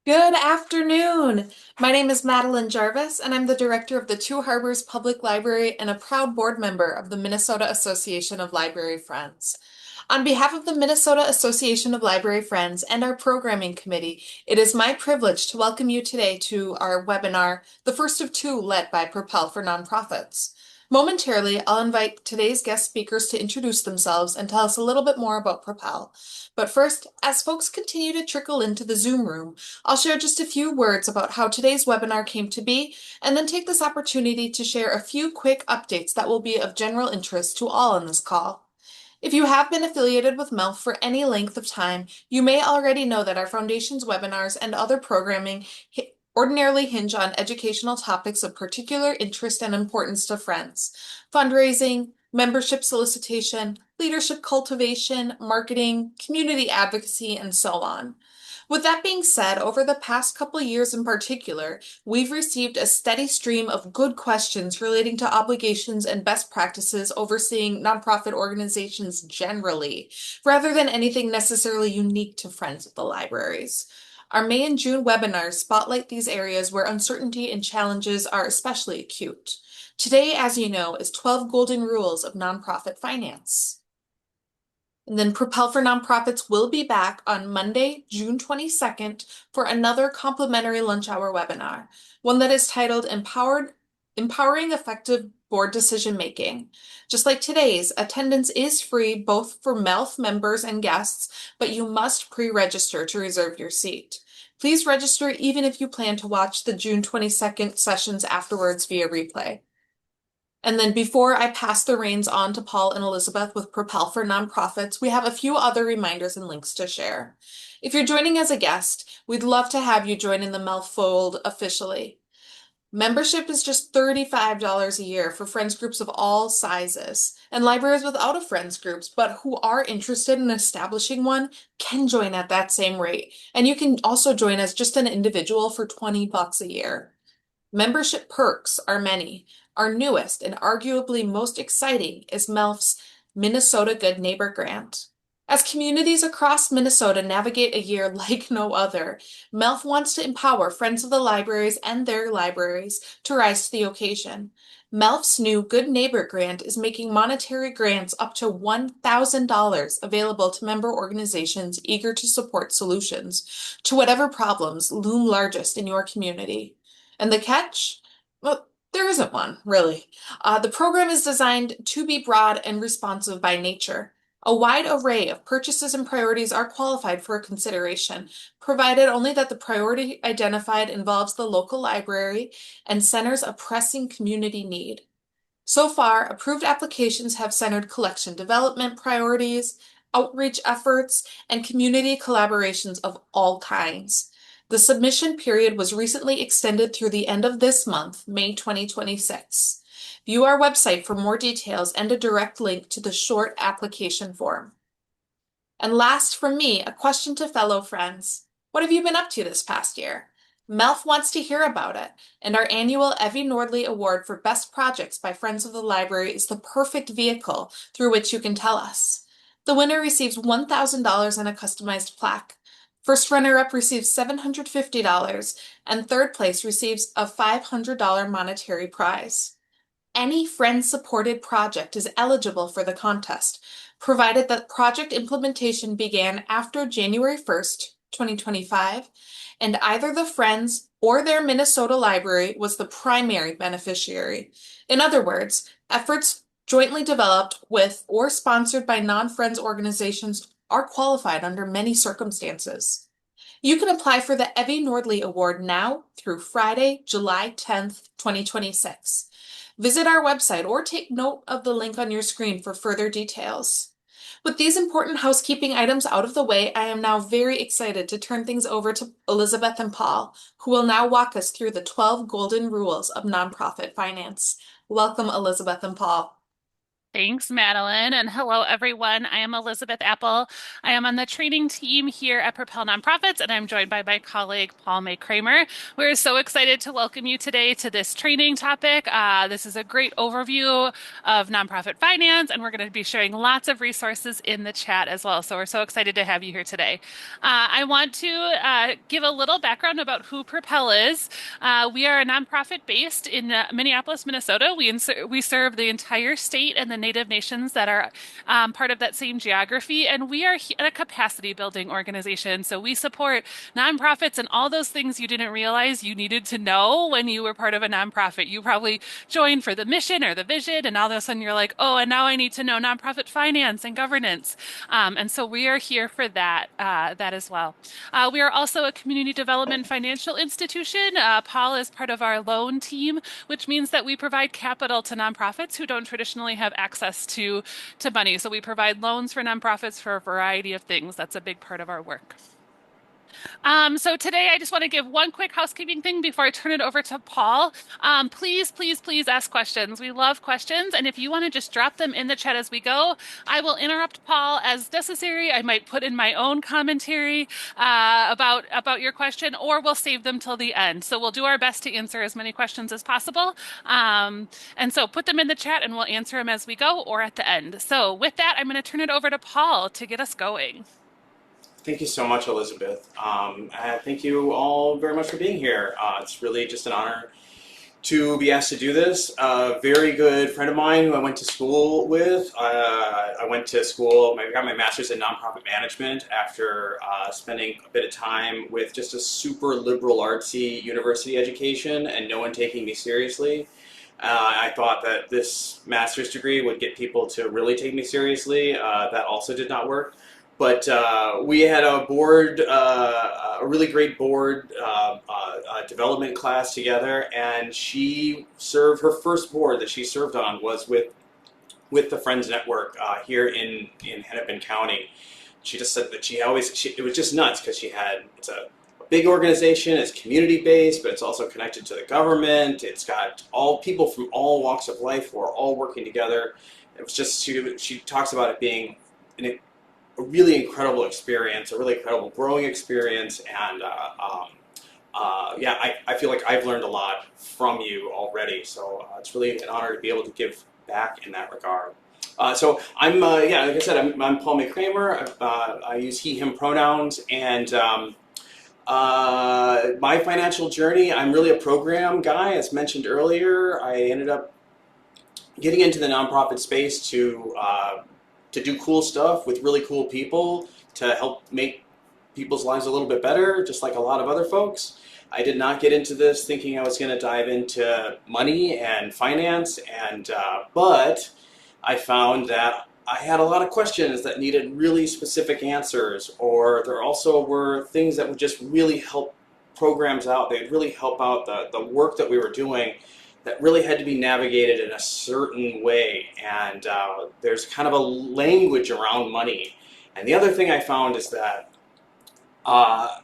Good afternoon. My name is Madeline Jarvis, and I'm the director of the Two Harbors Public Library and a proud board member of the Minnesota Association of Library Friends. On behalf of the Minnesota Association of Library Friends and our programming committee, it is my privilege to welcome you today to our webinar, the first of two led by Propel for Nonprofits. Momentarily, I'll invite today's guest speakers to introduce themselves and tell us a little bit more about Propel. But first, as folks continue to trickle into the Zoom room, I'll share just a few words about how today's webinar came to be, and then take this opportunity to share a few quick updates that will be of general interest to all on this call. If you have been affiliated with MELF for any length of time, you may already know that our Foundation's webinars and other programming ordinarily hinge on educational topics of particular interest and importance to friends: fundraising, membership solicitation, leadership cultivation, marketing, community advocacy, and so on. With that being said, over the past couple years in particular, we've received a steady stream of good questions relating to obligations and best practices overseeing nonprofit organizations generally, rather than anything necessarily unique to Friends of the Libraries. Our May and June webinars spotlight these areas where uncertainty and challenges are especially acute. Today, as you know, is 12 Golden Rules of Nonprofit Finance. And then Propel for Nonprofits will be back on Monday, June 22nd for another complimentary lunch hour webinar, one that is titled Empowering Effective Board Decision Making. Just like today's, attendance is free both for MELF members and guests, but you must pre-register to reserve your seat. Please register even if you plan to watch the June 22nd sessions afterwards via replay. And then before I pass the reins on to Paul and Elizabeth with Propel for Nonprofits, we have a few other reminders and links to share. If you're joining as a guest, we'd love to have you join in the MELF fold officially. Membership is just $35 a year for friends groups of all sizes, and libraries without a friends groups but who are interested in establishing one can join at that same rate. And you can also join as just an individual for $20 a year. Membership perks are many. Our newest and arguably most exciting is MELF's Minnesota Good Neighbor Grant. As communities across Minnesota navigate a year like no other, MELF wants to empower friends of the libraries and their libraries to rise to the occasion. MELF's new Good Neighbor Grant is making monetary grants up to $1,000 available to member organizations eager to support solutions to whatever problems loom largest in your community. And the catch? Well, there isn't one, really. The program is designed to be broad and responsive by nature. A wide array of purchases and priorities are qualified for consideration, provided only that the priority identified involves the local library and centers a pressing community need. So far, approved applications have centered collection development priorities, outreach efforts, and community collaborations of all kinds. The submission period was recently extended through the end of this month, May 2026. View our website for more details and a direct link to the short application form. And last from me, a question to fellow friends. What have you been up to this past year? MELF wants to hear about it, and our annual Evie Nordley Award for Best Projects by Friends of the Library is the perfect vehicle through which you can tell us. The winner receives $1,000 and a customized plaque. First runner-up receives $750, and third place receives a $500 monetary prize. Any friend-supported project is eligible for the contest, provided that project implementation began after January 1st, 2025, and either the Friends or their Minnesota library was the primary beneficiary. In other words, efforts jointly developed with or sponsored by non-Friends organizations are qualified under many circumstances. You can apply for the Evie Nordley Award now through Friday, July 10th, 2026. Visit our website or take note of the link on your screen for further details. With these important housekeeping items out of the way, I am now very excited to turn things over to Elizabeth and Paul, who will now walk us through the 12 golden rules of nonprofit finance. Welcome, Elizabeth and Paul. Thanks, Madeline, and hello, everyone. I am Elizabeth Apple. I am on the training team here at Propel Nonprofits, and I'm joined by my colleague, Paul May Kramer. We're so excited to welcome you today to this training topic. This is a great overview of nonprofit finance, and we're going to be sharing lots of resources in the chat as well. So we're so excited to have you here today. I want to give a little background about who Propel is. We are a nonprofit based in Minneapolis, Minnesota. We serve the entire state and the Native nations that are part of that same geography, and we are a capacity building organization. So we support nonprofits and all those things you didn't realize you needed to know when you were part of a nonprofit. You probably joined for the mission or the vision, and all of a sudden you're like, oh, and now I need to know nonprofit finance and governance. And so we are here for that as well. We are also a community development financial institution. Paul is part of our loan team, which means that we provide capital to nonprofits who don't traditionally have access to money. So we provide loans for nonprofits for a variety of things. That's a big part of our work. So today I just want to give one quick housekeeping thing before I turn it over to Paul. Please ask questions. We love questions. And if you want to just drop them in the chat as we go, I will interrupt Paul as necessary. I might put in my own commentary about your question, or we'll save them till the end. So we'll do our best to answer as many questions as possible. And so put them in the chat and we'll answer them as we go or at the end. So with that, I'm going to turn it over to Paul to get us going. Thank you so much, Elizabeth. Thank you all very much for being here. It's really just an honor to be asked to do this. A very good friend of mine who I went to school with. I went to school, I got my master's in nonprofit management after spending a bit of time with just a super liberal artsy university education and no one taking me seriously. I thought that this master's degree would get people to really take me seriously. That also did not work. But we had a board, a really great board development class together, and she served, her first board that she served on was with the Friends Network here in Hennepin County. She just said that it was just nuts because it's a big organization, it's community based, but it's also connected to the government. It's got all people from all walks of life who are all working together. It was just, she talks about it being a really incredible experience, a really incredible growing experience, and I feel like I've learned a lot from you already, so it's really an honor to be able to give back in that regard. So I'm, like I said, I'm Paul May Kramer. I use he, him pronouns, and my financial journey, I'm really a program guy, as mentioned earlier. I ended up getting into the nonprofit space to do cool stuff with really cool people to help make people's lives a little bit better, just like a lot of other folks. I did not get into this thinking I was going to dive into money and finance, but I found that I had a lot of questions that needed really specific answers, or there also were things that would just really help programs out. They'd really help out the work that we were doing that really had to be navigated in a certain way, and there's kind of a language around money. And the other thing I found is that I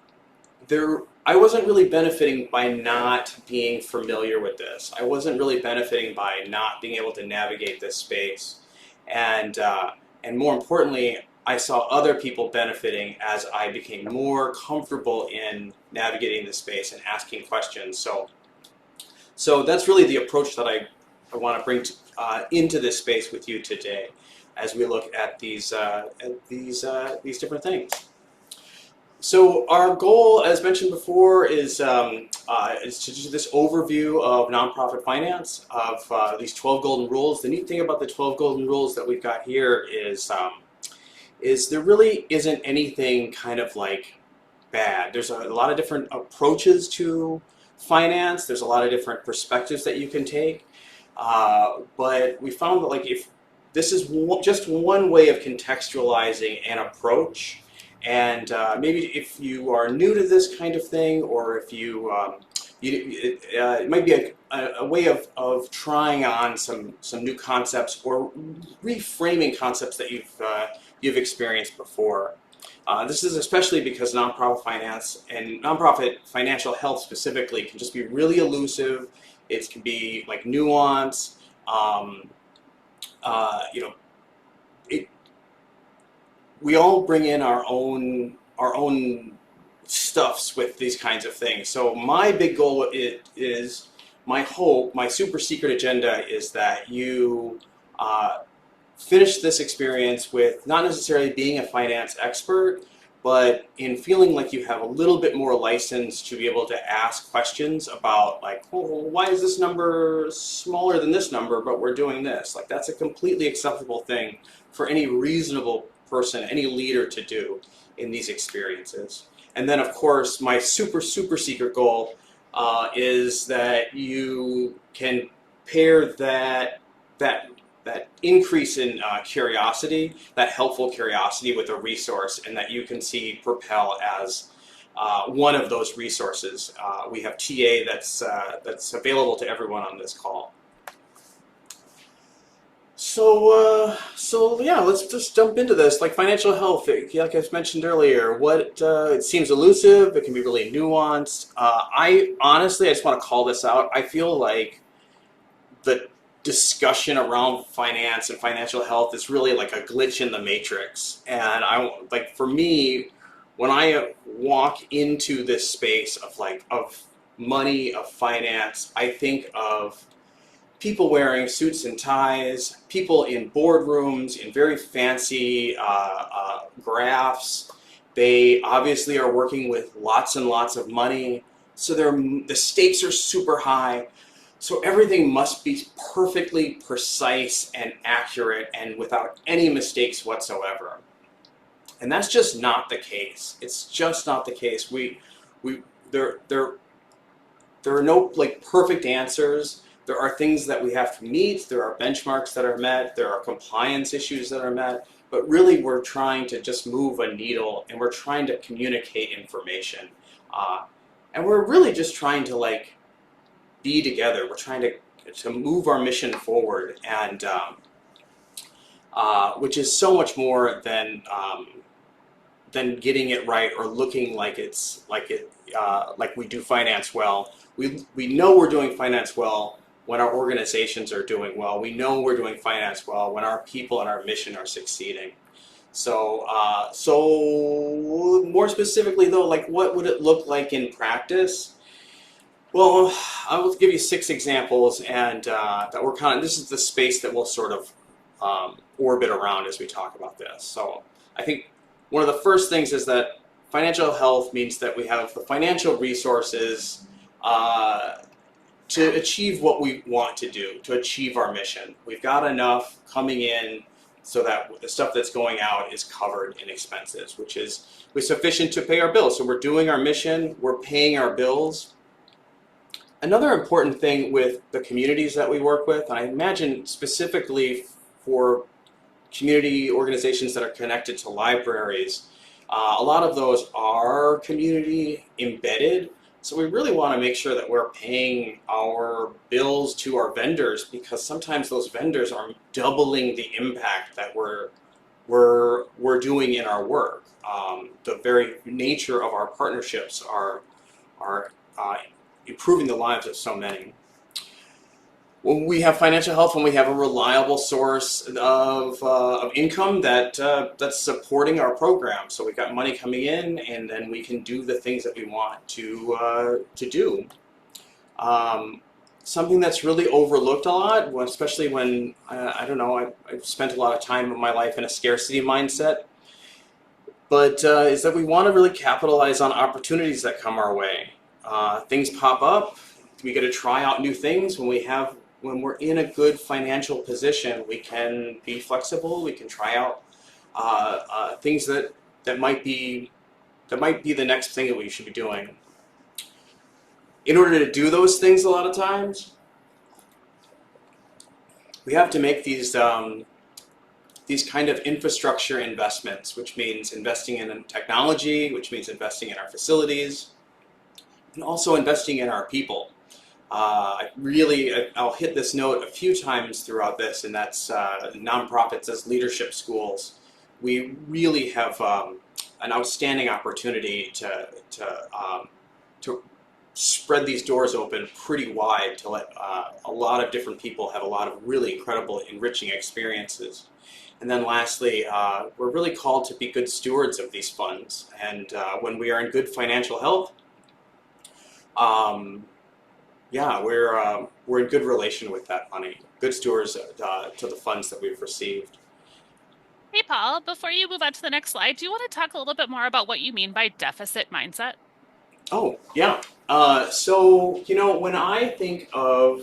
wasn't really benefiting by not being familiar with this. I wasn't really benefiting by not being able to navigate this space, and more importantly, I saw other people benefiting as I became more comfortable in navigating this space and asking questions. So that's really the approach that I want to bring into this space with you today, as we look at these different things. So our goal, as mentioned before, is to do this overview of nonprofit finance, of these 12 golden rules. The neat thing about the 12 golden rules that we've got here is there really isn't anything kind of like bad. There's a lot of different approaches to finance. There's a lot of different perspectives that you can take, but we found that if this is just one way of contextualizing an approach, and maybe if you are new to this kind of thing, or if it might be a way of trying on some new concepts or reframing concepts that you've experienced before. This is especially because nonprofit finance and nonprofit financial health specifically can just be really elusive. It can be like nuanced. you know, it, we all bring in our own stuffs with these kinds of things. So my big goal is my hope, my super secret agenda is that you finish this experience with not necessarily being a finance expert, but in feeling like you have a little bit more license to be able to ask questions about, like, oh, why is this number smaller than this number, but we're doing this? Like, that's a completely acceptable thing for any reasonable person, any leader to do in these experiences. And then, of course, my super secret goal is that you can pair that increase in curiosity, that helpful curiosity, with a resource, and that you can see Propel as one of those resources. We have TA that's available to everyone on this call. So yeah, let's just jump into this. Like financial health, like I mentioned earlier, it seems elusive. It can be really nuanced. I just want to call this out. I feel like the discussion around finance and financial health is really like a glitch in the matrix. And for me, when I walk into this space of money, of finance, I think of people wearing suits and ties, people in boardrooms in very fancy graphs. They obviously are working with lots and lots of money, so the stakes are super high. So everything must be perfectly precise and accurate and without any mistakes whatsoever. And that's just not the case. It's just not the case. There are no perfect answers. There are things that we have to meet. There are benchmarks that are met. There are compliance issues that are met. But really, we're trying to just move a needle, and we're trying to communicate information. And we're really just trying to be together. We're trying to move our mission forward, and which is so much more than getting it right or looking like we do finance well. We know we're doing finance well when our organizations are doing well. We know we're doing finance well when our people and our mission are succeeding. So more specifically though, what would it look like in practice? Well, I will give you 6 examples, and this is the space that we'll sort of orbit around as we talk about this. So I think one of the first things is that financial health means that we have the financial resources to achieve what we want to do, to achieve our mission. We've got enough coming in so that the stuff that's going out is covered in expenses, which is sufficient to pay our bills. So we're doing our mission, we're paying our bills. Another important thing with the communities that we work with, and I imagine specifically for community organizations that are connected to libraries, a lot of those are community embedded. So we really want to make sure that we're paying our bills to our vendors, because sometimes those vendors are doubling the impact that we're doing in our work. The very nature of our partnerships are improving the lives of so many. When we have financial health, when we have a reliable source of income that's supporting our program, so we've got money coming in, and then we can do the things that we want to do. Something that's really overlooked a lot, especially when I've spent a lot of time of my life in a scarcity mindset, but is that we want to really capitalize on opportunities that come our way. Things pop up. We get to try out new things. When we're in a good financial position, we can be flexible. We can try out things that might be the next thing that we should be doing. In order to do those things, a lot of times, we have to make these kind of infrastructure investments, which means investing in technology, which means investing in our facilities, and also investing in our people. I'll hit this note a few times throughout this, and that's nonprofits as leadership schools. We really have an outstanding opportunity to spread these doors open pretty wide to let a lot of different people have a lot of really incredible, enriching experiences. And then lastly, we're really called to be good stewards of these funds. And when we are in good financial health, yeah, we're in good relation with that money, good stewards to the funds that we've received. Hey, Paul, before you move on to the next slide, do you want to talk a little bit more about what you mean by deficit mindset? Oh, yeah. So, when I think of,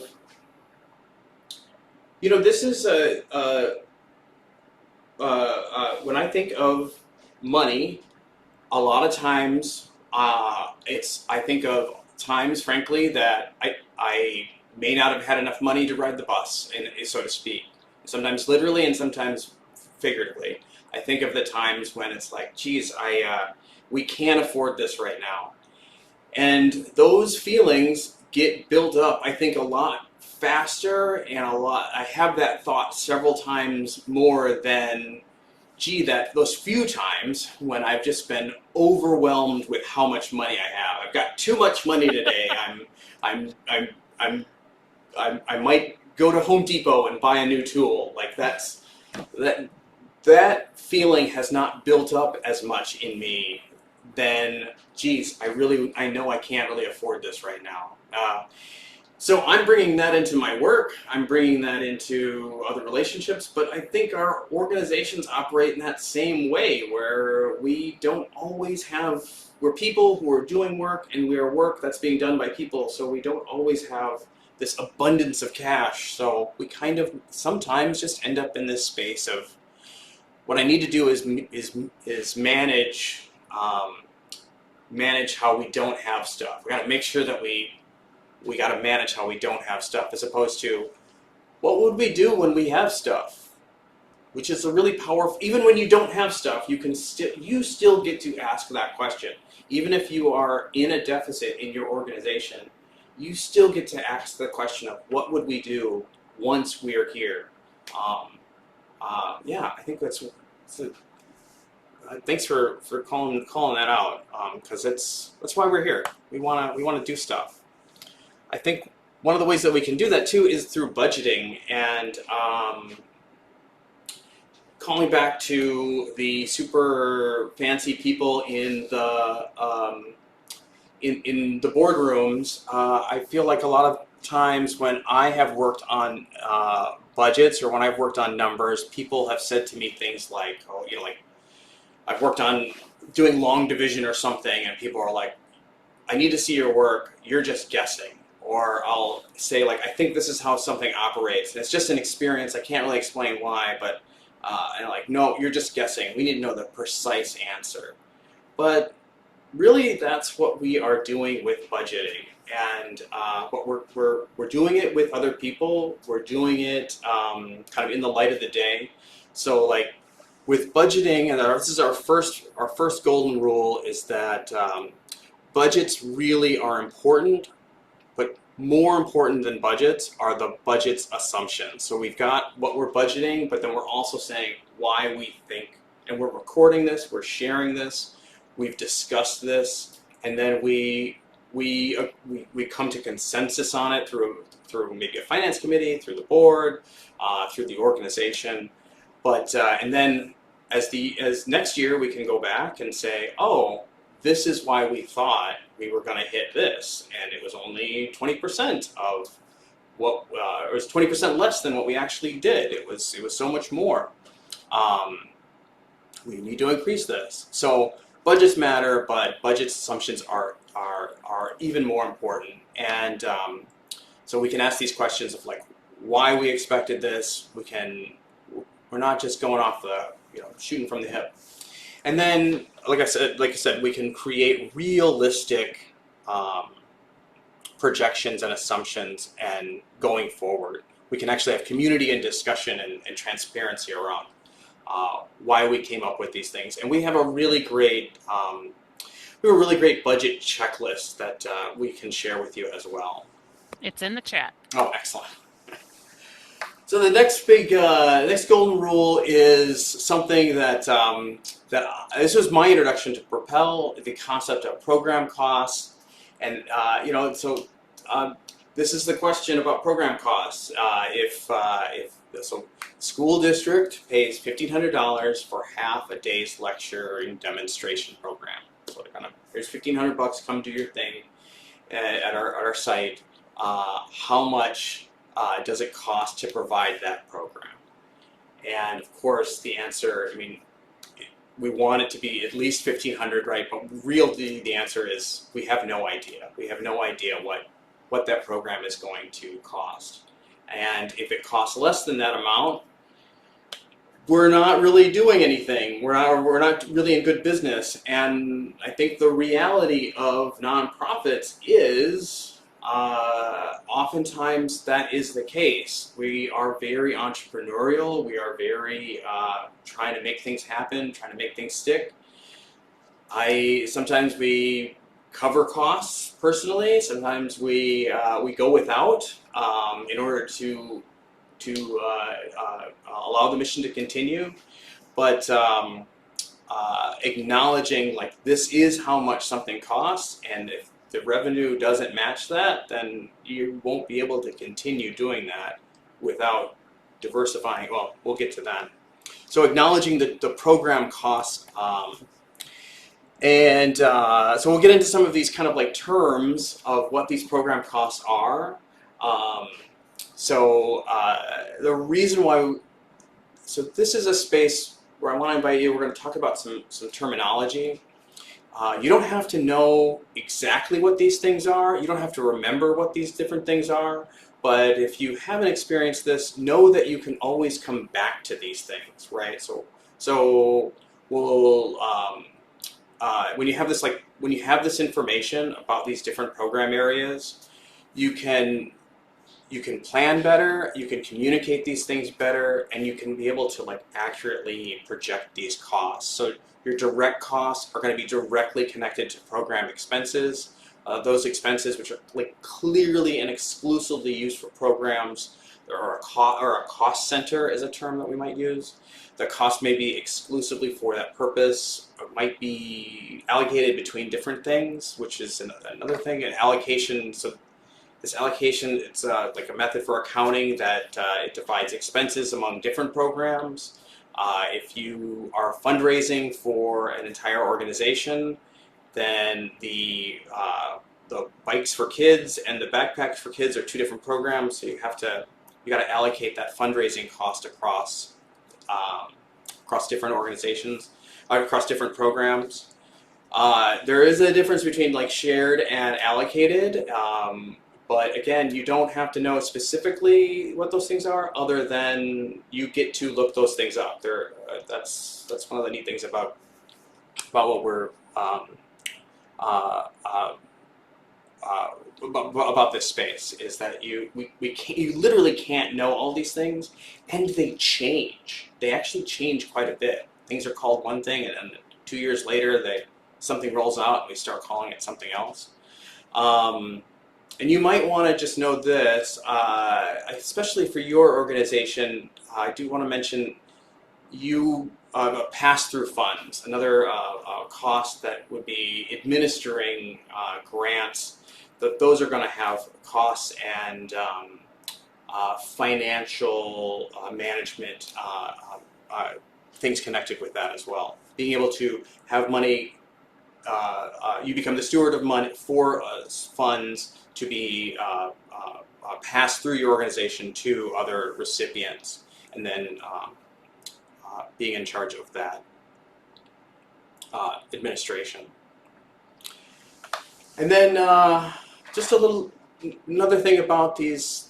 this is when I think of money, a lot of times I think of times, frankly, that I may not have had enough money to ride the bus, so to speak. Sometimes literally and sometimes figuratively. I think of the times when it's like, geez, we can't afford this right now. And those feelings get built up, I think, a lot faster and I have that thought several times more than, gee, that those few times when I've just been overwhelmed with how much money I have. I've got too much money today. I might go to Home Depot and buy a new tool. Like that feeling has not built up as much in me than, geez, I know I can't really afford this right now. So I'm bringing that into my work, I'm bringing that into other relationships, but I think our organizations operate in that same way where we don't always we're people who are doing work and we are work that's being done by people, so we don't always have this abundance of cash. So we kind of sometimes just end up in this space of what I need to do is manage how we don't have stuff. We got to make sure that we got to manage how we don't have stuff, as opposed to what would we do when we have stuff, which is a really powerful. Even when you don't have stuff, you still get to ask that question. Even if you are in a deficit in your organization, you still get to ask the question of what would we do once we're here. Yeah, I think thanks for calling that out, because that's why we're here. We wanna do stuff. I think one of the ways that we can do that too is through budgeting, and calling back to the super fancy people in the in the boardrooms. I feel like a lot of times when I have worked on budgets or when I've worked on numbers, people have said to me things like, "Oh, like I've worked on doing long division or something," and people are like, "I need to see your work. You're just guessing." Or I'll say, like, "I think this is how something operates, and it's just an experience. I can't really explain why, but," and like, "No, you're just guessing. We need to know the precise answer." But really, that's what we are doing with budgeting, and but we're doing it with other people. We're doing it kind of in the light of the day. So, like, with budgeting, and this is our first golden rule, is that budgets really are important. But more important than budgets are the budget's assumptions. So we've got what we're budgeting, but then we're also saying why we think, and we're recording this, we're sharing this, we've discussed this, and then we come to consensus on it through maybe a finance committee, through the board, through the organization. But and then as next year we can go back and say, oh, this is why we thought we were going to hit this, and it was only 20% of what, it was 20% less than what we actually did. It was so much more. We need to increase this. So budgets matter, but budget assumptions are even more important. And so we can ask these questions of, like, why we expected this. We're not just going off the, shooting from the hip. And then, like I said, we can create realistic projections and assumptions, and going forward, we can actually have community and discussion and transparency around why we came up with these things. And we have a really great budget checklist that we can share with you as well. It's in the chat. Oh, excellent. So the next golden rule is something that this was my introduction to Propel, the concept of program costs, And so this is the question about program costs. If so, school district pays $1,500 for half a day's lecture and demonstration program. So they're gonna, here's $1,500, come do your thing at our site. How much does it cost to provide that program? And of course, the answer, I mean, we want it to be at least 1,500, right? But really, the answer is we have no idea. We have no idea what that program is going to cost. And if it costs less than that amount, we're not really doing anything. We're not really in good business. And I think the reality of nonprofits is oftentimes that is the case. We are very entrepreneurial. We are very trying to make things happen, trying to make things stick. Sometimes we cover costs personally. Sometimes we go without in order to allow the mission to continue. But acknowledging like this is how much something costs, and if the revenue doesn't match that, then you won't be able to continue doing that without diversifying. Well, we'll get to that. So acknowledging the program costs. So we'll get into some of these kind of like terms of what these program costs are. The reason why, so this is a space where I want to invite you, we're going to talk about some terminology. You don't have to know exactly what these things are. You don't have to remember what these different things are. But if you haven't experienced this, know that you can always come back to these things, right? So we'll when you have this information about these different program areas, you can plan better, you can communicate these things better, and you can be able to like accurately project these costs. So your direct costs are going to be directly connected to program expenses. Those expenses which are like clearly and exclusively used for programs, or a cost center is a term that we might use. The cost may be exclusively for that purpose. It might be allocated between different things, which is another thing. An allocation, so this allocation, it's like a method for accounting that it divides expenses among different programs. If you are fundraising for an entire organization, then the bikes for kids and the backpacks for kids are two different programs. So you got to allocate that fundraising cost across different organizations, across different programs. There is a difference between like shared and allocated. But again, you don't have to know specifically what those things are, other than you get to look those things up. That's one of the neat things about what we're about this space, is that you literally can't know all these things, and they change. They actually change quite a bit. Things are called one thing, and 2 years later, something rolls out, and we start calling it something else. And you might want to just know this, especially for your organization. I do want to mention pass-through funds, another cost that would be administering grants. Those are going to have costs and financial management things connected with that as well. Being able to have money, you become the steward of money for funds to be passed through your organization to other recipients, and then being in charge of that administration. And then just another thing about these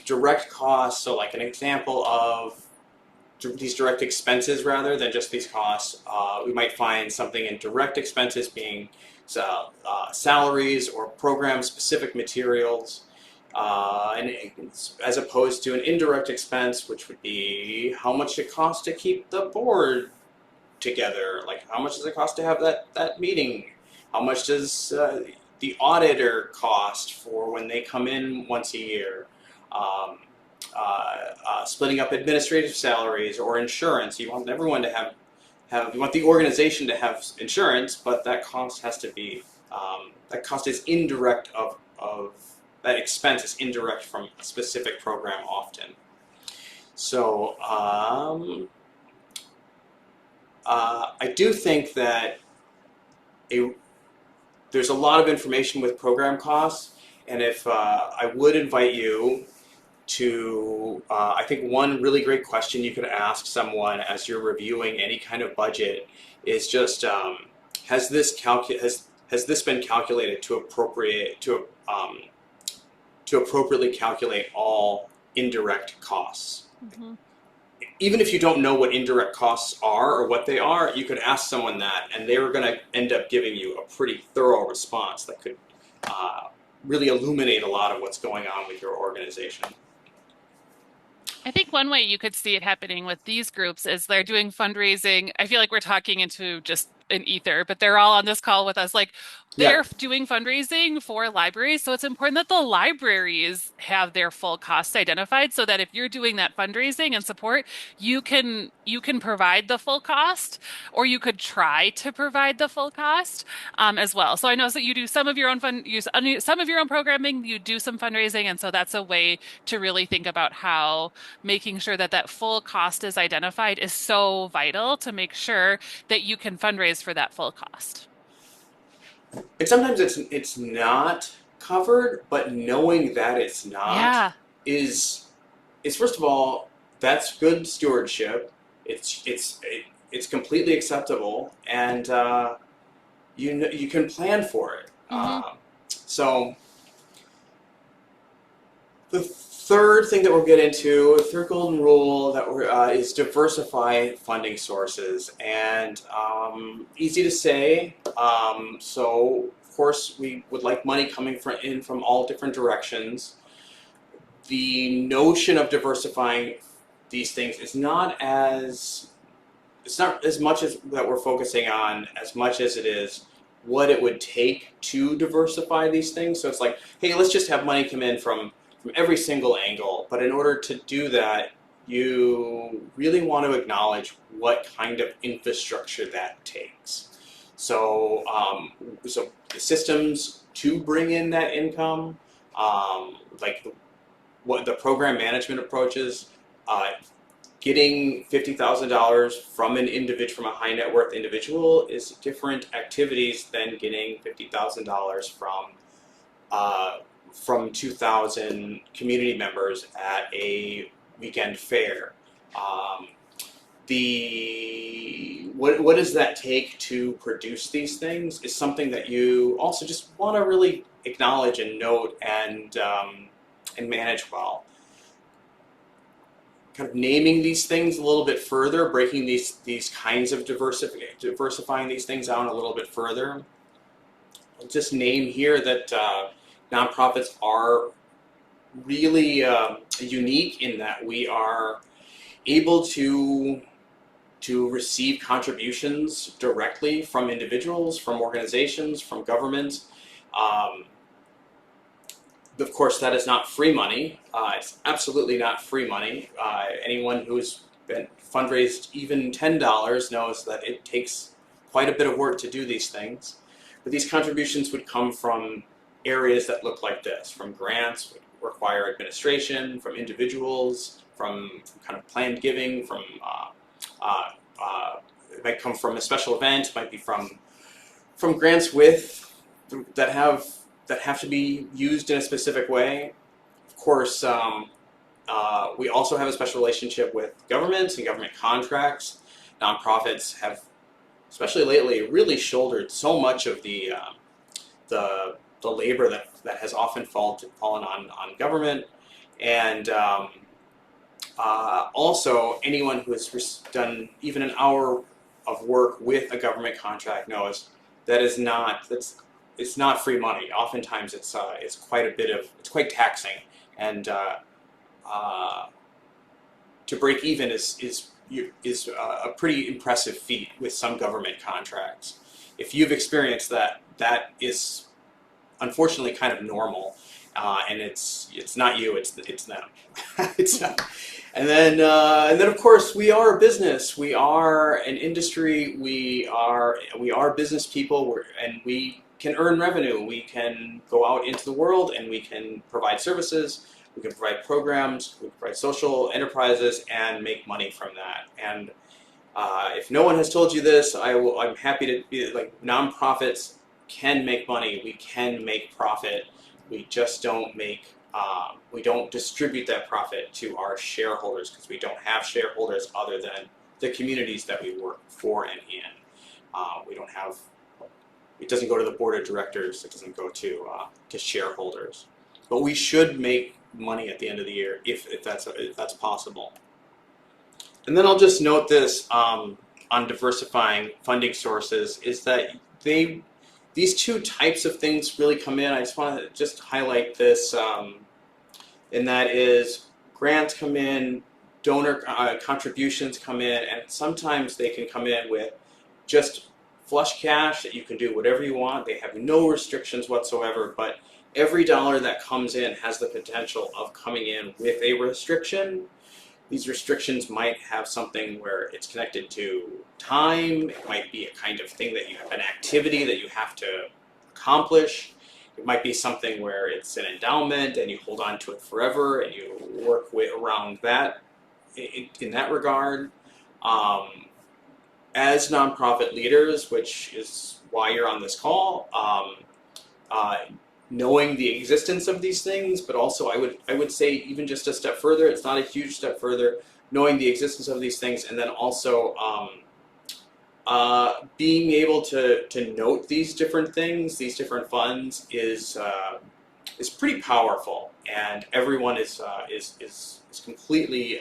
direct costs. So like an example of these direct expenses rather than just these costs, we might find something in direct expenses being salaries or program-specific materials, and as opposed to an indirect expense, which would be how much it costs to keep the board together. Like, how much does it cost to have that meeting? How much does the auditor cost for when they come in once a year? Splitting up administrative salaries or insurance. You want everyone to have you want the organization to have insurance, but that cost has to be that cost is indirect of that expense is indirect from a specific program often. So I do think that a there's a lot of information with program costs, and if I would invite you to, I think one really great question you could ask someone as you're reviewing any kind of budget is just, has this been calculated to appropriately calculate all indirect costs? Mm-hmm. Even if you don't know what indirect costs are or what they are, you could ask someone that, and they were going to end up giving you a pretty thorough response that could really illuminate a lot of what's going on with your organization. I think one way you could see it happening with these groups is they're doing fundraising. I feel like we're talking into just an ether, but they're all on this call with us. Like Yeah, they're doing fundraising for libraries. So it's important that the libraries have their full costs identified so that if you're doing that fundraising and support, you can provide the full cost, or you could try to provide the full cost as well. So I know that you do some of your own some of your own programming, you do some fundraising, and so that's a way to really think about how making sure that that full cost is identified is so vital to make sure that you can fundraise for that full cost. and sometimes it's not covered, but knowing that it's not Yeah. is first of all, that's good stewardship. It's completely acceptable, and you can plan for it. Hmm. So the third thing that we'll get into, the third golden rule that is diversify funding sources, and easy to say. So of course we would like money coming in from all different directions. The notion of diversifying these things is not as it's not as much as that we're focusing on as much as it is what it would take to diversify these things. So it's like, hey, let's just have money come in from every single angle. But in order to do that, you really want to acknowledge what kind of infrastructure that takes. So, so the systems to bring in that income, like what the program management approaches, getting $50,000 from an individual, from a high net worth individual, is different activities than getting $50,000 from 2,000 community members at a weekend fair. What does that take to produce these things is something that you also just want to really acknowledge and note and manage well. Kind of naming these things a little bit further, breaking these kinds of diversifying these things out a little bit further. I'll just name here that nonprofits are really unique in that we are able to receive contributions directly from individuals, from organizations, from governments. Of course, that is not free money. It's absolutely not free money. Anyone who's been fundraised even $10 knows that it takes quite a bit of work to do these things. But these contributions would come from areas that look like this, from grants, would require administration, from individuals, from kind of planned giving, from it might come from a special event, it might be from grants that have to be used in a specific way. Of course, we also have a special relationship with governments and government contracts. Nonprofits have, especially lately, really shouldered so much of the labor that has often fallen on government, and also anyone who has done even an hour of work with a government contract knows that it's not free money. Oftentimes, it's quite taxing, and to break even is a pretty impressive feat with some government contracts. If you've experienced that, that is unfortunately kind of normal, and it's not you, it's them. It's not. And then of course we are a business, we are an industry, we are business people, and we can earn revenue. We can go out into the world and we can provide services, we can provide programs, we can provide social enterprises and make money from that. And if no one has told you this, I'm happy to be like, nonprofits can make money. We can make profit. We just don't we don't distribute that profit to our shareholders because we don't have shareholders other than the communities that we work for and in. We don't have. It doesn't go to the board of directors. It doesn't go to shareholders. But we should make money at the end of the year if that's possible. And then I'll just note this on diversifying funding sources is that these two types of things really come in. I just want to just highlight this, and that is grants come in, donor contributions come in, and sometimes they can come in with just flush cash that you can do whatever you want. They have no restrictions whatsoever, but every dollar that comes in has the potential of coming in with a restriction. These restrictions might have something where it's connected to time. It might be a kind of thing that an activity that you have to accomplish. It might be something where it's an endowment and you hold on to it forever and you work around that in that regard. As nonprofit leaders, which is why you're on this call, knowing the existence of these things, but also I would say even just a step further, it's not a huge step further, knowing the existence of these things, and then also being able to note these different things, these different funds is pretty powerful, and everyone is completely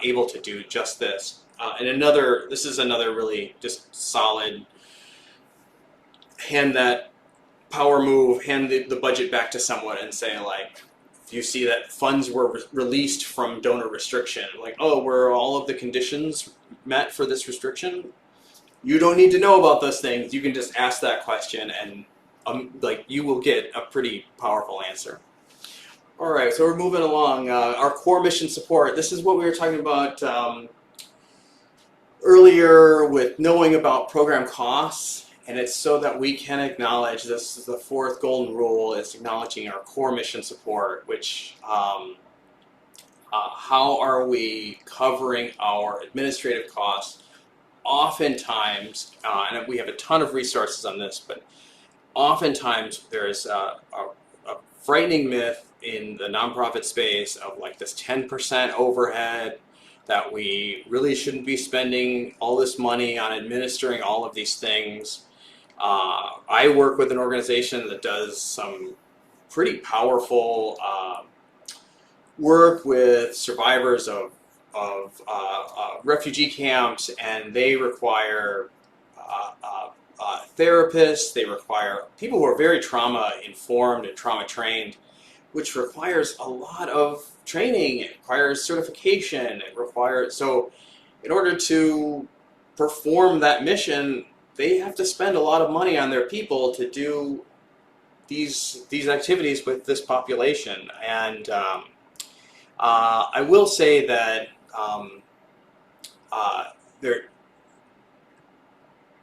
able to do just this. And this is another really just solid hand the budget back to someone and say, like, if you see that funds were released from donor restriction, like, oh, were all of the conditions met for this restriction? You don't need to know about those things. You can just ask that question and you will get a pretty powerful answer. All right, so we're moving along. Our core mission support. This is what we were talking about earlier with knowing about program costs. And it's so that we can acknowledge, this is the fourth golden rule, is acknowledging our core mission support, which how are we covering our administrative costs? Oftentimes, and we have a ton of resources on this, but oftentimes there's a frightening myth in the nonprofit space of like this 10% overhead, that we really shouldn't be spending all this money on administering all of these things. I work with an organization that does some pretty powerful work with survivors of refugee camps, and they require therapists, they require people who are very trauma informed and trauma trained, which requires a lot of training, it requires certification, so in order to perform that mission, they have to spend a lot of money on their people to do these activities with this population. And I will say that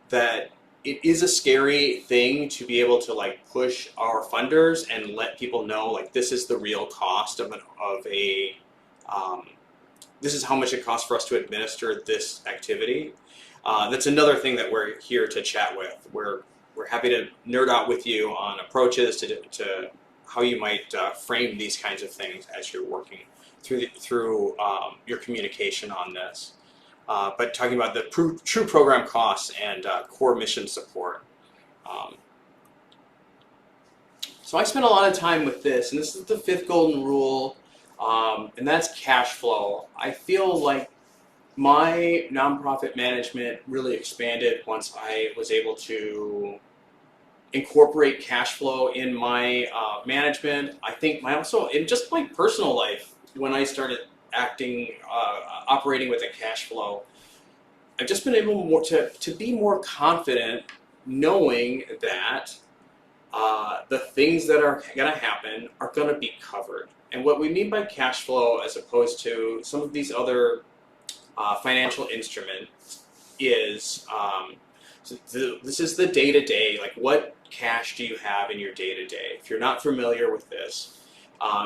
that it is a scary thing to be able to like push our funders and let people know like this is the real cost of this is how much it costs for us to administer this activity. That's another thing that we're here to chat with. We're happy to nerd out with you on approaches to how you might frame these kinds of things as you're working through your communication on this. But talking about the true program costs and core mission support. So I spent a lot of time with this, and this is the fifth golden rule, and that's cash flow. I feel like my nonprofit management really expanded once I was able to incorporate cash flow in my management. I think also in just my personal life, when I started operating with a cash flow, I've just been able to be more confident knowing that the things that are going to happen are going to be covered. And what we mean by cash flow, as opposed to some of these other financial instruments, is So this is the day to day. Like, what cash do you have in your day to day? If you're not familiar with this,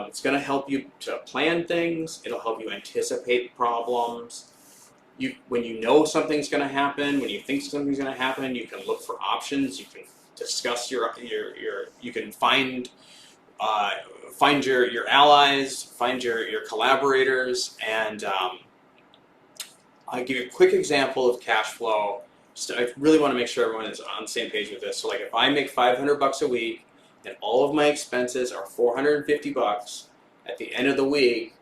it's going to help you to plan things. It'll help you anticipate problems. When you know something's going to happen, when you think something's going to happen, you can look for options. You can discuss you can find your allies, find your collaborators, and I'll give you a quick example of cash flow. Just, I really want to make sure everyone is on the same page with this. So, like, if I make $500 a week and all of my expenses are $450, at the end of the week,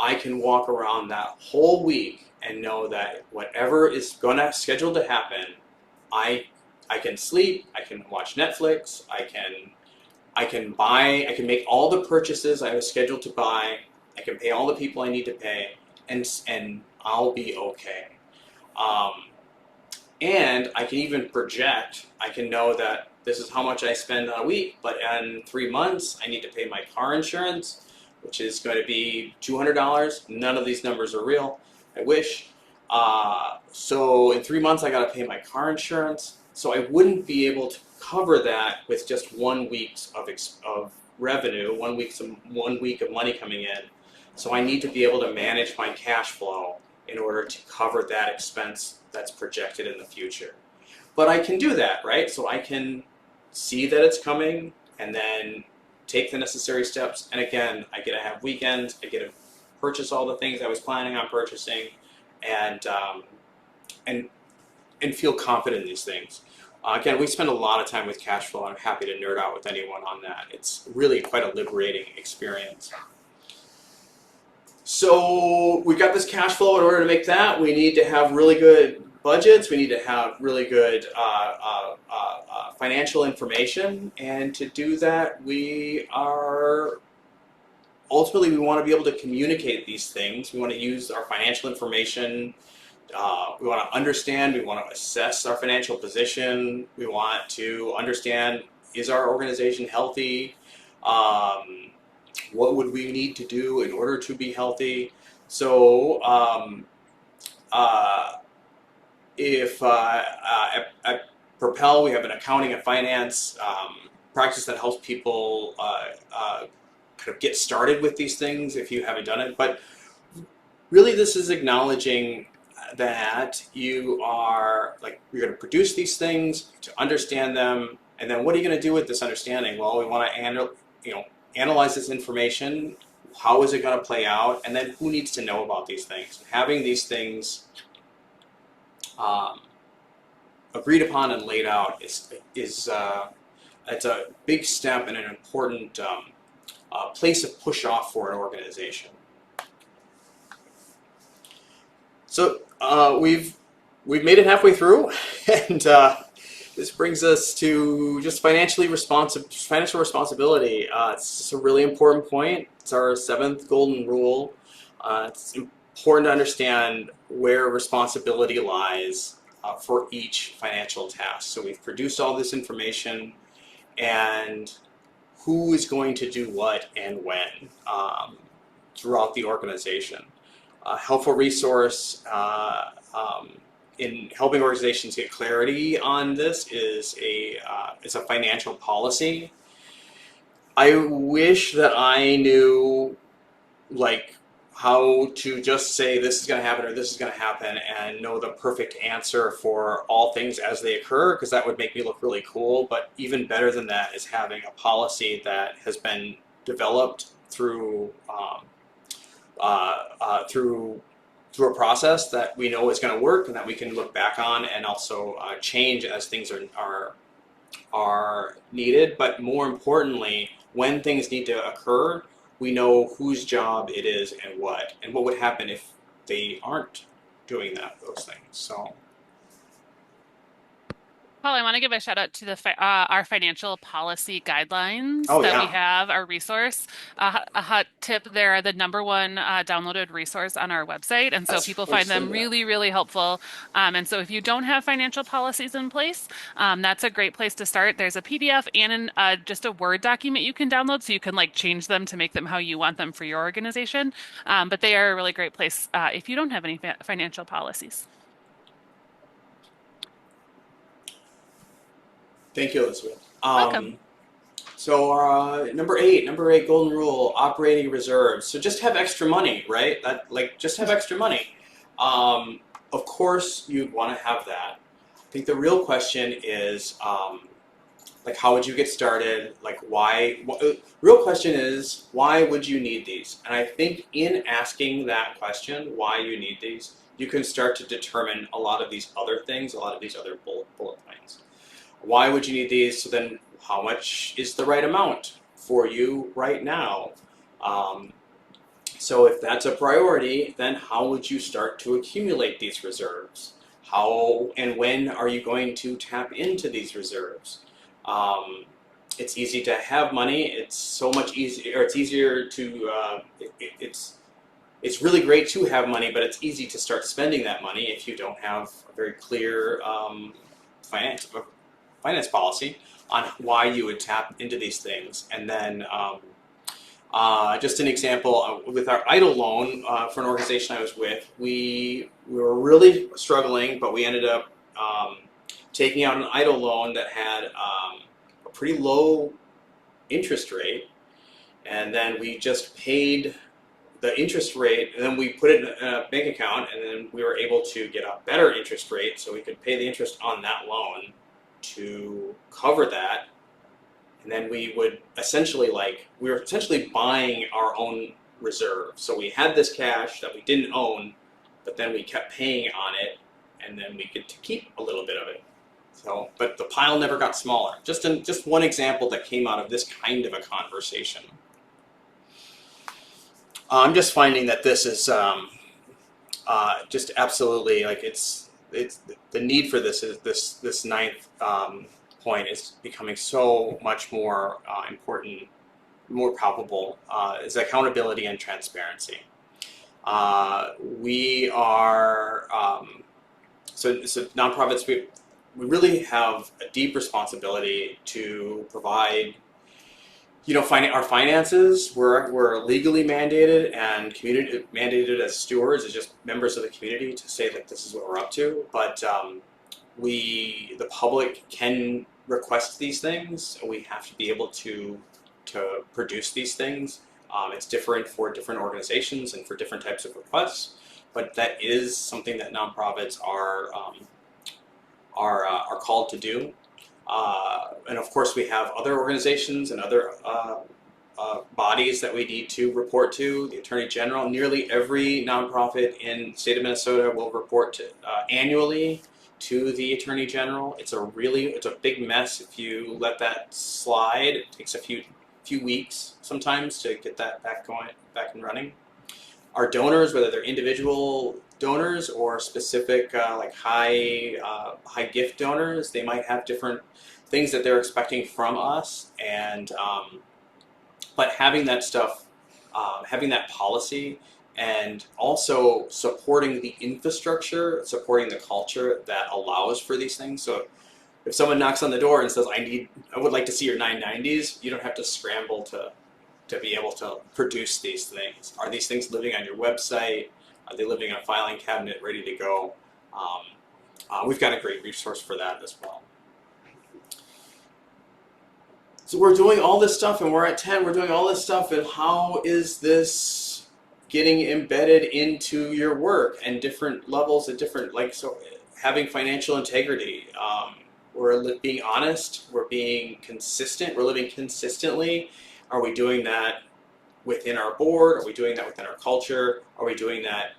I can walk around that whole week and know that whatever is gonna scheduled to happen, I I can sleep, I can watch Netflix, I can make all the purchases I was scheduled to buy, I can pay all the people I need to pay, and I'll be okay. Um, and I can even project. I can know that this is how much I spend a week, but in 3 months I need to pay my car insurance, which is going to be $200. None of these numbers are real. I wish. So in 3 months I got to pay my car insurance. So I wouldn't be able to cover that with just 1 week of revenue, 1 week of money coming in. So I need to be able to manage my cash flow in order to cover that expense that's projected in the future. But I can do that, right? So I can see that it's coming and then take the necessary steps. And again, I get to have weekends. I get to purchase all the things I was planning on purchasing, and and and feel confident in these things. Again, we spend a lot of time with cash flow. I'm happy to nerd out with anyone on that. It's really quite a liberating experience. So we've got this cash flow. In order to make that, we need to have really good budgets. We need to have really good financial information. And to do that, we want to be able to communicate these things. We want to use our financial information. We want to understand. We want to assess our financial position. We want to understand, is our organization healthy? What would we need to do in order to be healthy? So if at Propel we have an accounting and finance practice that helps people kind of get started with these things if you haven't done it. But really this is acknowledging that you're going to produce these things to understand them, and then what are you going to do with this understanding? Well, we want to analyze this information. How is it going to play out? And then who needs to know about these things? Having these things agreed upon and laid out is it's a big step and an important place of push off for an organization. So we've made it halfway through, and this brings us to just financial responsibility. It's just a really important point. It's our seventh golden rule. It's important to understand where responsibility lies for each financial task. So we've produced all this information, and who is going to do what and when throughout the organization. A helpful resource in helping organizations get clarity on this is a financial policy. I wish that I knew how to just say this is going to happen or this is going to happen and know the perfect answer for all things as they occur, because that would make me look really cool. But even better than that is having a policy that has been developed through through a process that we know is going to work and that we can look back on and also change as things are needed. But more importantly, when things need to occur, we know whose job it is and what would happen if they aren't doing those things. So. Paul, I want to give a shout out to our financial policy guidelines Oh that we yeah. have, our resource. A hot tip, they're the number one downloaded resource on our website. And so people find them really, really helpful. And so if you don't have financial policies in place, that's a great place to start. There's a PDF and just a Word document you can download so you can change them to make them how you want them for your organization. But they are a really great place if you don't have any financial policies. Thank you, Elizabeth. Welcome. So number eight, golden rule: operating reserves. So just have extra money, right? Just have extra money. Of course, you'd want to have that. I think the real question is, how would you get started? Like, why? Real question is, why would you need these? And I think in asking that question, why you need these, you can start to determine a lot of these other things, a lot of these other bullet points. Why would you need these? So then, how much is the right amount for you right now? Um, so if that's a priority, then how would you start to accumulate these reserves? How and when are you going to tap into these reserves? Um, it's easy to have money. It's so much easier. Or it's easier to. It's really great to have money, but it's easy to start spending that money if you don't have a very clear finance policy on why you would tap into these things. And then just an example, with our EIDL loan for an organization I was with, we were really struggling, but we ended up taking out an EIDL loan that had a pretty low interest rate, and then we just paid the interest rate, and then we put it in a bank account, and then we were able to get a better interest rate so we could pay the interest on that loan to cover that. And then we were essentially buying our own reserve. So we had this cash that we didn't own, but then we kept paying on it, and then we get to keep a little bit of it. So, but the pile never got smaller. Just one example that came out of this kind of a conversation. I'm just finding that this is just absolutely it's the need for this is this ninth point is becoming so much more important, more palpable, is accountability and transparency. We are so nonprofits. We really have a deep responsibility to provide, our finances. We're legally mandated and community mandated as stewards, as just members of the community, to say that this is what we're up to. But the public can request these things. We have to be able to produce these things. It's different for different organizations and for different types of requests, but that is something that nonprofits are called to do. And of course, we have other organizations and other bodies that we need to report to. The Attorney General, nearly every nonprofit in the state of Minnesota will report annually to the Attorney General. It's a big mess if you let that slide. It takes a few weeks sometimes to get that back and running. Our donors, whether they're individual donors or specific high gift donors, they might have different things that they're expecting from us, and but having that stuff, having that policy, and also supporting the infrastructure, supporting the culture that allows for these things. So if someone knocks on the door and says, I would like to see your 990s, you don't have to scramble to be able to produce these things. Are these things living on your website? Are they living in a filing cabinet ready to go? We've got a great resource for that as well. So we're doing all this stuff, and we're at 10, we're doing all this stuff, and how is this getting embedded into your work and different levels and so having financial integrity. We're being honest, we're being consistent, we're living consistently. Are we doing that within our board? Are we doing that within our culture? Are we doing that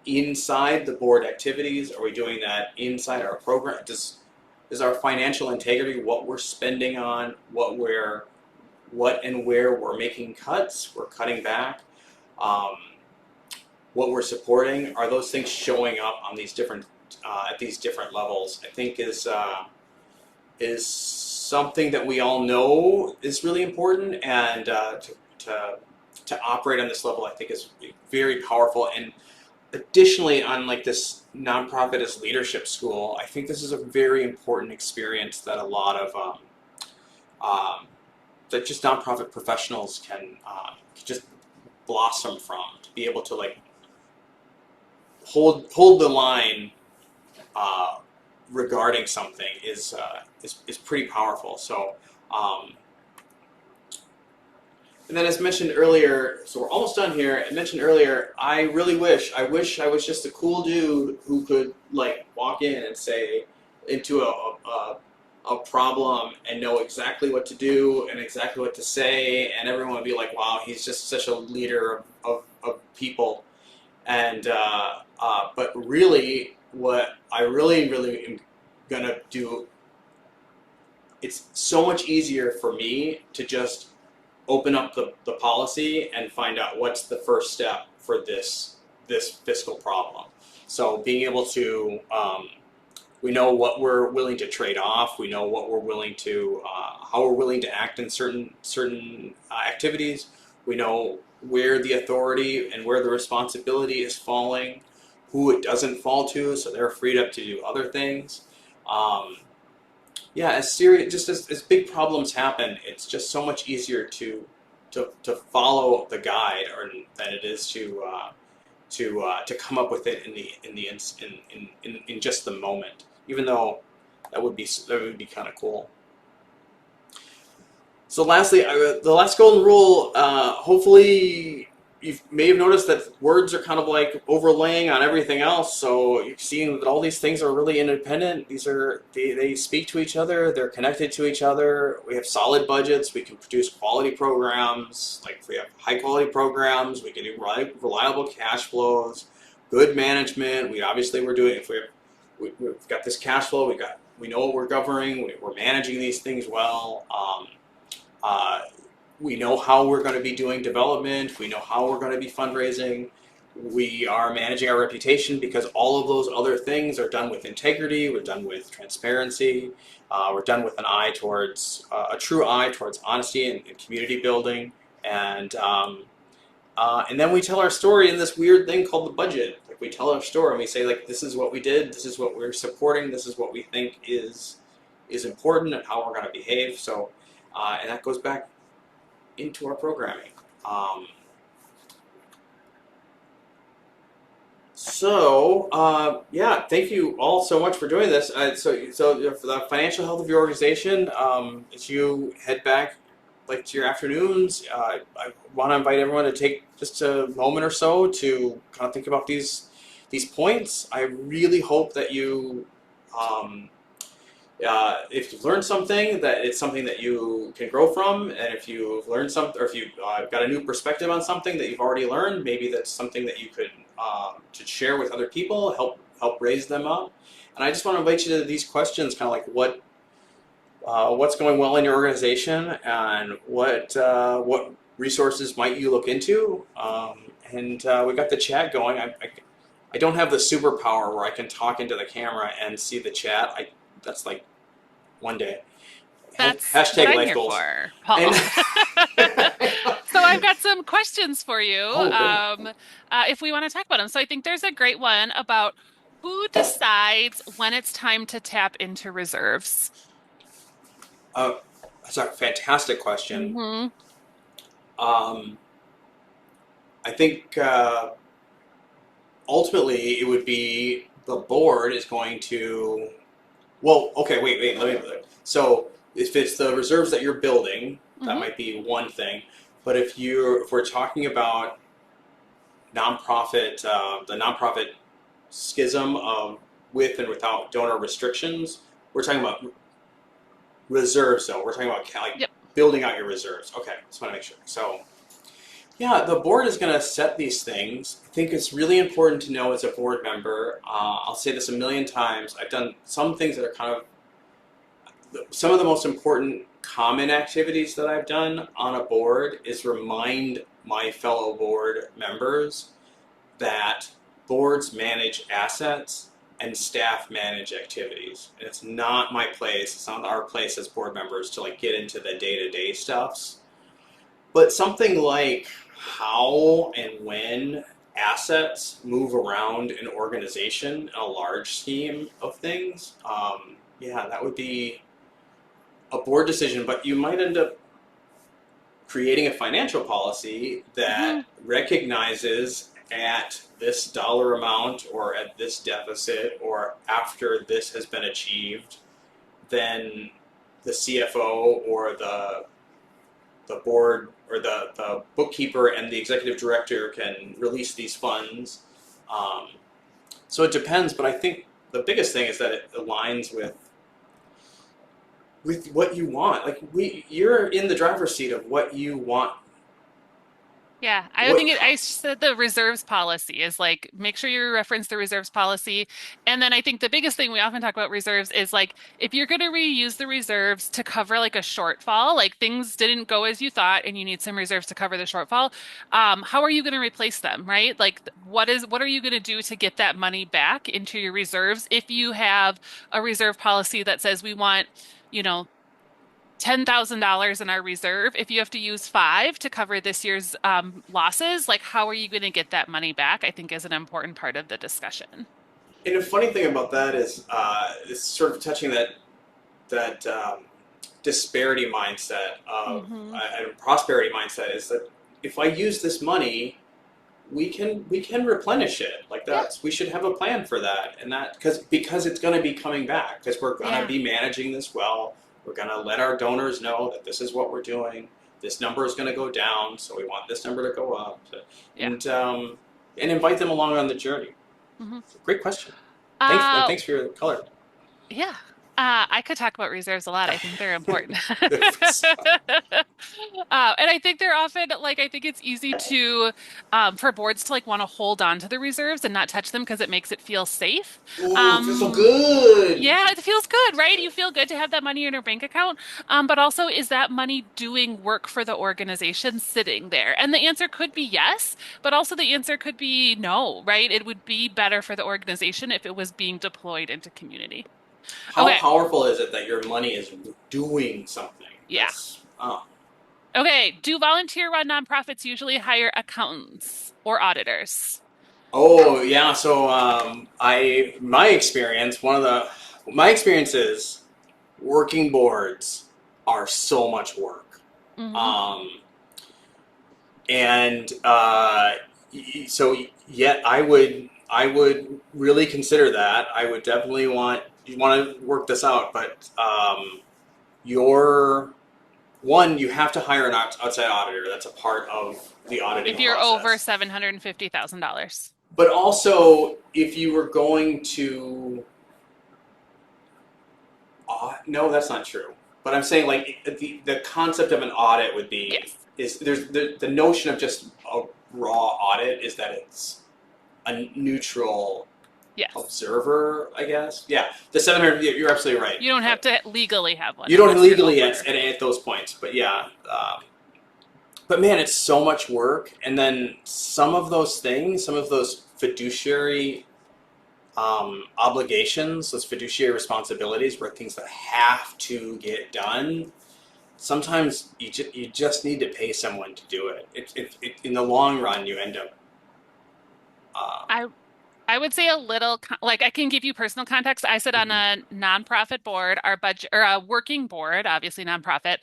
inside the board activities? Are we doing that inside our program? Is our financial integrity what we're spending on, what and where we're making cuts, we're cutting back, what we're supporting? Are those things showing up on these different at these different levels? I think is something that we all know is really important, and to operate on this level, I think, is very powerful. And additionally, on this nonprofit as leadership school, I think this is a very important experience that a lot of that just nonprofit professionals can just blossom from. To be able to hold the line regarding something is is pretty powerful. So. And then as mentioned earlier, so we're almost done here. I mentioned earlier, I wish I was just a cool dude who could like walk in and say into a problem and know exactly what to do and exactly what to say, and everyone would be like, wow, he's just such a leader of people. And but really, what I really am gonna do, it's so much easier for me to just open up the policy and find out what's the first step for this fiscal problem. So being able to, we know what we're willing to trade off. We know what we're willing to, how we're willing to act in certain activities. We know where the authority and where the responsibility is falling, who it doesn't fall to, so they're freed up to do other things. Yeah, as serious, just as big problems happen, it's just so much easier to follow the guide, or than it is to come up with it in just the moment. Even though that would be kind of cool. So lastly, the last golden rule. Hopefully, you may have noticed that words are kind of like overlaying on everything else. So you're seeing that all these things are really independent. They speak to each other. They're connected to each other. We have solid budgets. We can produce quality programs. Like if we have high quality programs, we can do reliable cash flows, good management. We're doing if we've got this cash flow. We know what we're governing. We're managing these things well. We know how we're going to be doing development. We know how we're going to be fundraising. We are managing our reputation because all of those other things are done with integrity. We're done with transparency. We're done with a true eye towards honesty and community building. And then we tell our story in this weird thing called the budget. Like we tell our story and we say like, this is what we did. This is what we're supporting. This is what we think is important and how we're going to behave. So. And that goes back into our programming. Yeah, thank you all so much for doing this. So for the financial health of your organization, as you head back like to your afternoons, I want to invite everyone to take just a moment or so to kind of think about these points. I really hope that you. If you've learned something, that it's something that you can grow from, and if you've learned something, or if you've got a new perspective on something that you've already learned, maybe that's something that you could to share with other people, help raise them up. And I just want to invite you to these questions, kind of like what's going well in your organization, and what resources might you look into. We got the chat going. I don't have the superpower where I can talk into the camera and see the chat. That's like one day. That's Hashtag what I'm life here goals. for, Paul. So I've got some questions for you, Oh, if we want to talk about them. So I think there's a great one about who decides when it's time to tap into reserves. that's a fantastic question. Hmm. Um, I think ultimately it would be the board is going to. Well, okay, wait. So if it's the reserves that you're building, that Hmm. might be one thing. But if we're talking about the nonprofit schism of with and without donor restrictions, we're talking about reserves. Though we're talking about like Yep. building out your reserves. Okay, just want to make sure. So yeah, the board is going to set these things. I think it's really important to know as a board member. I'll say this a million times. I've done some things that are kind of some of the most important common activities that I've done on a board is remind my fellow board members that boards manage assets and staff manage activities. And it's not my place, it's not our place as board members to like get into the day-to-day stuffs. But something like how and when assets move around an organization in a large scheme of things, yeah, that would be a board decision, but you might end up creating a financial policy Hmm. that recognizes at this dollar amount or at this deficit or after this has been achieved, then the CFO or the board or the bookkeeper and the executive director can release these funds. Um, so it depends, but I think the biggest thing is that it aligns with what you want. Like you're in the driver's seat of what you want. Yeah, I What think I said the reserves policy is like make sure you reference the reserves policy. And then I think the biggest thing we often talk about reserves is like if you're going to reuse the reserves to cover like a shortfall, like things didn't go as you thought and you need some reserves to cover the shortfall, how are you going to replace them, right? Like what are you going to do to get that money back into your reserves if you have a reserve policy that says we want, you know, $10,000 in our reserve. If you have to use five to cover this year's losses, like how are you going to get that money back? I think is an important part of the discussion. And the funny thing about that is sort of touching that disparity mindset of Hmm. and prosperity mindset is that if I use this money, we can replenish it. Like Yeah, we should have a plan for that, and that because it's going to be coming back because we're going to yeah, be managing this well. We're going to let our donors know that this is what we're doing. This number is going to go down, so we want this number to go up, yeah. and invite them along on the journey. Hmm. Great question. Thanks, and Uh, thanks for your color. yeah. I could talk about reserves a lot. I think they're important. And I think they're often like I think it's easy to for boards to like want to hold on to the reserves and not touch them because it makes it feel safe. Ooh, feels so Um, good. Yeah, it feels good, right? You feel good to have that money in your bank account. But also, is that money doing work for the organization sitting there? And the answer could be yes, but also the answer could be no, right? It would be better for the organization if it was being deployed into community. How Okay, powerful is it that your money is doing something? yeah. That's oh. Okay, do volunteer-run nonprofits usually hire accountants or auditors? Oh yeah, so I my experience, my experience is working boards are so much work, Hmm. um, and so yet I would really consider that. I would definitely want to work this out, but your one you have to hire an outside auditor. That's a part of the auditing If you're over process. $750,000. But also, if you were going to, no, that's not true. But I'm saying like the concept of an audit would be Yes. is there's the notion of just a raw audit is that it's a neutral Yes. observer, I guess. Yeah, the 700. You're absolutely right. You don't have But to legally have one you don't unless you're legally over. at those points. But yeah, but man, it's so much work. And then some of those things, some of those fiduciary obligations, those fiduciary responsibilities, were things that have to get done. Sometimes you just need to pay someone to do it. In the long run, you end up. Uh, I I would say a little like I can give you personal context. I sit on mhm. a nonprofit board, our budget or a working board, obviously nonprofit.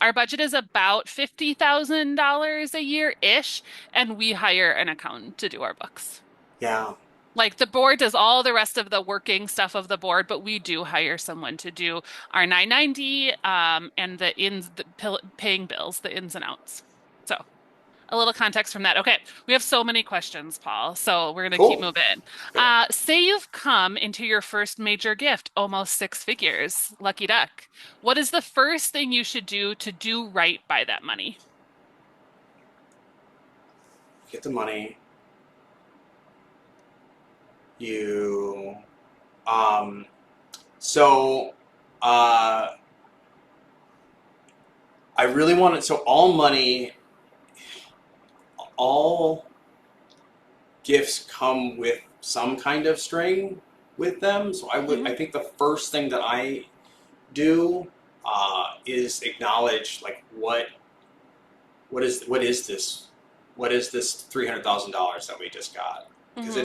Our budget is about $50,000 a year-ish, and we hire an accountant to do our books. Yeah, Like the board does all the rest of the working stuff of the board, but we do hire someone to do our 990 and paying bills, the ins and outs. So a little context from that. Okay, we have so many questions, Paul, so we're going to keep cool. moving. Okay. Say you've come into your first major gift, almost six figures, lucky duck. What is the first thing you should do to do right by that money? Get the money. You. Um, so, uh, I really want it. So all gifts come with some kind of string with them. So Hmm. I think the first thing that I do is acknowledge like what is this $300,000 that we just got, because Hmm.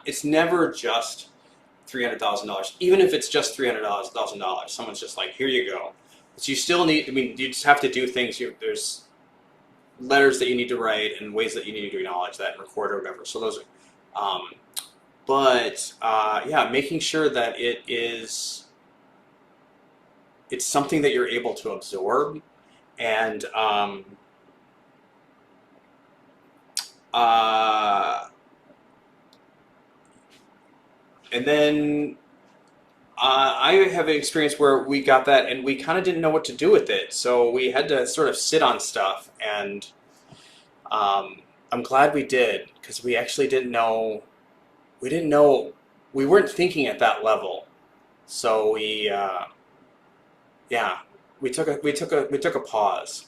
it's never just $300,000. Even if it's just $300,000, someone's just like, here you go. But you still need, I mean, you just have to do things. There's letters that you need to write and ways that you need to acknowledge that and record or whatever. So those are, but yeah, making sure that it is it's something that you're able to absorb, and uh, and then I have an experience where we got that and we kind of didn't know what to do with it, so we had to sort of sit on stuff, and um, I'm glad we did because we actually didn't know. We didn't know. We weren't thinking at that level, so yeah, we took a pause.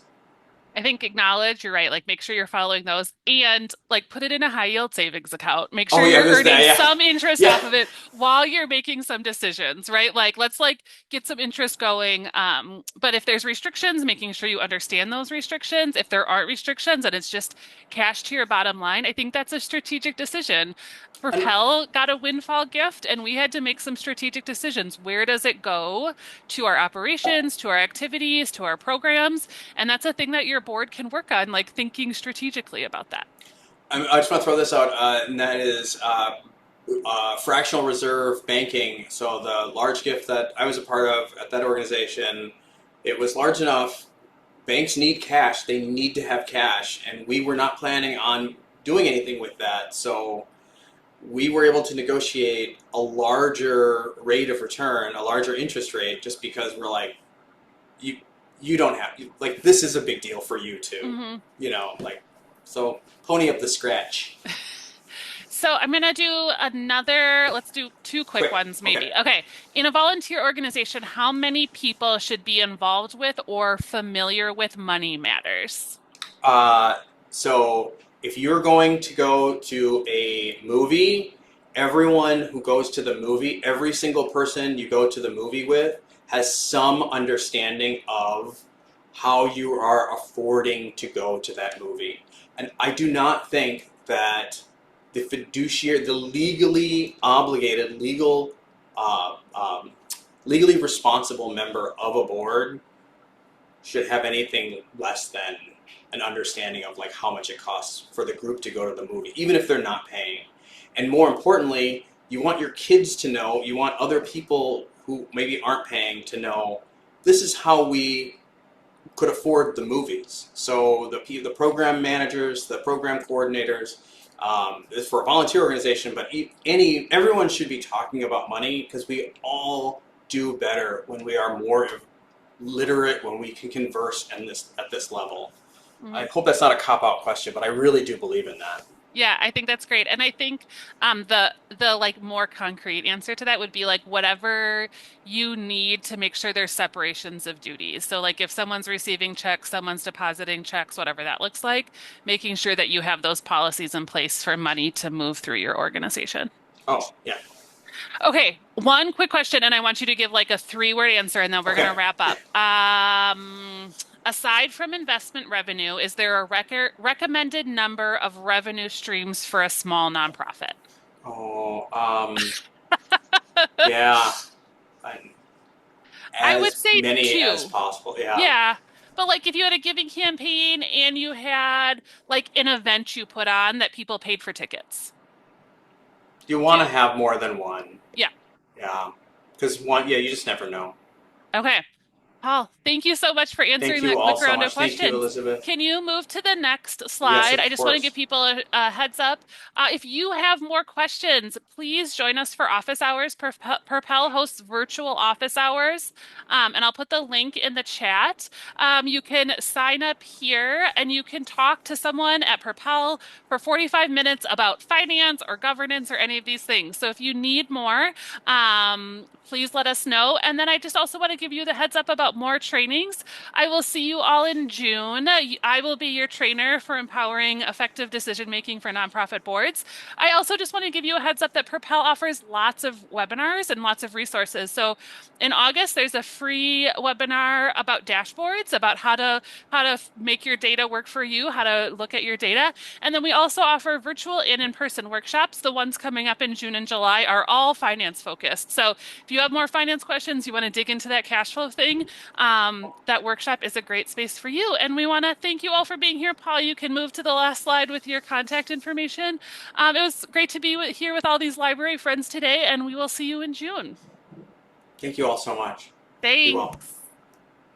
I think acknowledge, you're right, like make sure you're following those and like put it in a high yield savings account. Make Oh sure yeah, you're there's earning that. some interest Yeah, off of it while you're making some decisions, right? Like let's like get some interest going. But if there's restrictions, making sure you understand those restrictions. If there aren't restrictions and it's just cash to your bottom line, I think that's a strategic decision. and Propel got a windfall gift and we had to make some strategic decisions. Where does it go to our operations, to our activities, to our programs? And that's a thing that your board can work on, like thinking strategically about that. I just want to throw this out, and that is fractional reserve banking. So the large gift that I was a part of at that organization, it was large enough. Banks need cash. They need to have cash, and we were not planning on doing anything with that. So we were able to negotiate a larger rate of return, a larger interest rate, just because we're like, you you don't have like this is a big deal for you too, Hmm. like so pony up the scratch. So I'm going to do let's do two quick Quick, ones okay. maybe. Okay. In a volunteer organization, how many people should be involved with or familiar with money matters? Uh, so if you're going to go to a movie, everyone who goes to the movie, every single person you go to the movie with has some understanding of how you are affording to go to that movie. And I do not think that the fiduciary, the legally obligated, uh, um, legally responsible member of a board should have anything less than an understanding of like how much it costs for the group to go to the movie, even if they're not paying. And more importantly, you want your kids to know, you want other people who maybe aren't paying to know this is how we could afford the movies. So the program managers, the program coordinators, it's for a volunteer organization, but everyone should be talking about money because we all do better when we are more literate, when we can converse at this level. I hope that's not a cop out question, but I really do believe in that. Yeah, I think that's great. And I think the like more concrete answer to that would be like whatever you need to make sure there's separations of duties. So like if someone's receiving checks, someone's depositing checks, whatever that looks like, making sure that you have those policies in place for money to move through your organization. Oh yeah. Okay, one quick question, and I want you to give like a three-word answer, and then we're Okay. gonna wrap up. Aside from investment revenue, is there a recommended number of revenue streams for a small nonprofit? Oh yeah. I- I would as say many as two. possible. Yeah. Yeah. But like if you had a giving campaign and you had like an event you put on that people paid for tickets. You want Two. to have more than one. Yeah. Yeah. Because one, yeah, you just never know. Okay. Paul, thank you so much for Thank answering you that all quick so round of much. Thank you, questions. Elizabeth. Can you move to the next Yes, slide? of I just want to give course. people a heads up. If you have more questions, please join us for office hours. Propel hosts virtual office hours, and I'll put the link in the chat. You can sign up here and you can talk to someone at Propel for 45 minutes about finance or governance or any of these things. So if you need more, please let us know. And then I just also want to give you the heads up about more trainings. I will see you all in June. I will be your trainer for empowering effective decision making for nonprofit boards. I also just want to give you a heads up that Propel offers lots of webinars and lots of resources. So in August, there's a free webinar about dashboards, about how to make your data work for you, how to look at your data. And then we also offer virtual and in-person workshops. The ones coming up in June and July are all finance focused. So if you have more finance questions, you want to dig into that cash flow thing, that workshop is a great space for you. And we want to thank you all for being here. Paul, you can move to the last slide with your contact information. It was great to be here with all these library friends today, and we will see you in June. Thank you all so much. Be well. Thanks.